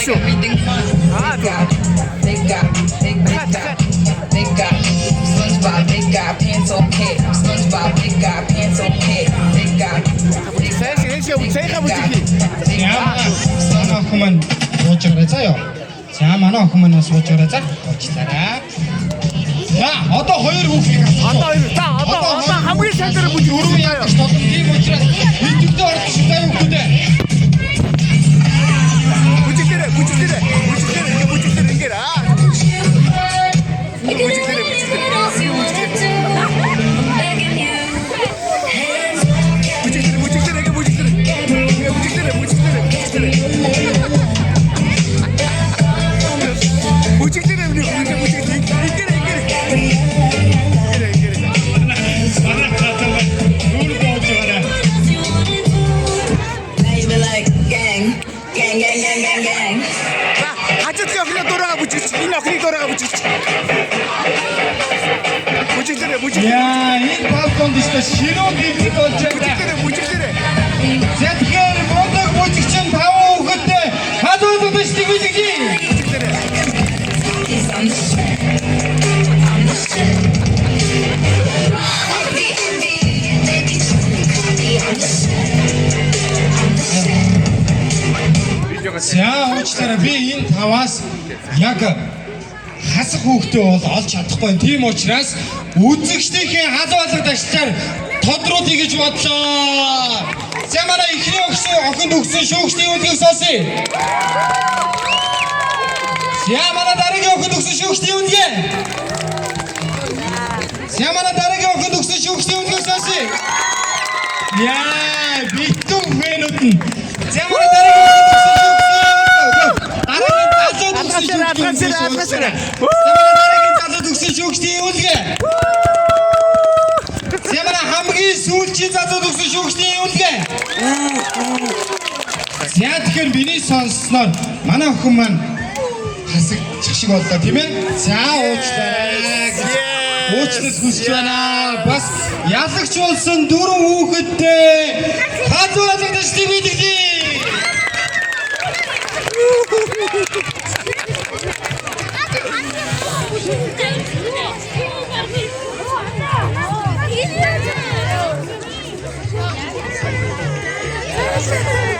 шүү. SpongeBob, they got pants on head. SpongeBob, they got pants on head. They got. охин сууж гараа заяа. За манай охин маань сууж гараа за. Уучлаарай. За одоо хоёр хүүхдийг Одоо хамгийн сайн дээр бүжиг өрөө яаж толгой тийм учраас идэвхтэй орж байгаа хүүхдүүдээ. бүжигдэрэ ингэра. Яа, энэ балконд ихтэй ширүүн гэрэл болж байгаа. За тэгэхээр модог бүжигчин 5 хүүхэдтэй хадууд бишдэг бүжигчий. За уучлаарай би энэ 5-аас яг хасах хүүхдээ бол олж чадахгүй. Тийм учраас үзэгчдийн халуулга ташлаар тодрууд гэж бодлоо. За манай ихний охинд өгсөн шүүгчдийн үлгийг сонсъё. За манай дараагийн охинд өгсөн шүүгчдийн үлгээ. За манай дараагийн охинд өгсөн шүүгчдийн үлгийг сонсъё. Яа, битүү фэнүүд нь. За манай дараагийн охинд өгсөн шүүгчдийн үлгээ. Сэмэра хамгийн сүүлчийн залууд өгсөн шүүгчдийн үлгээ. За тэгэхээр биний сонссноор манай охин маань хасагчих шиг боллоо тийм ээ. За уучлаарай. Уучлал хүсэж байна. Бас ялагч болсон 4 хүүхэдтэй хазуулагдаж тиймэдэгдээ. Yes.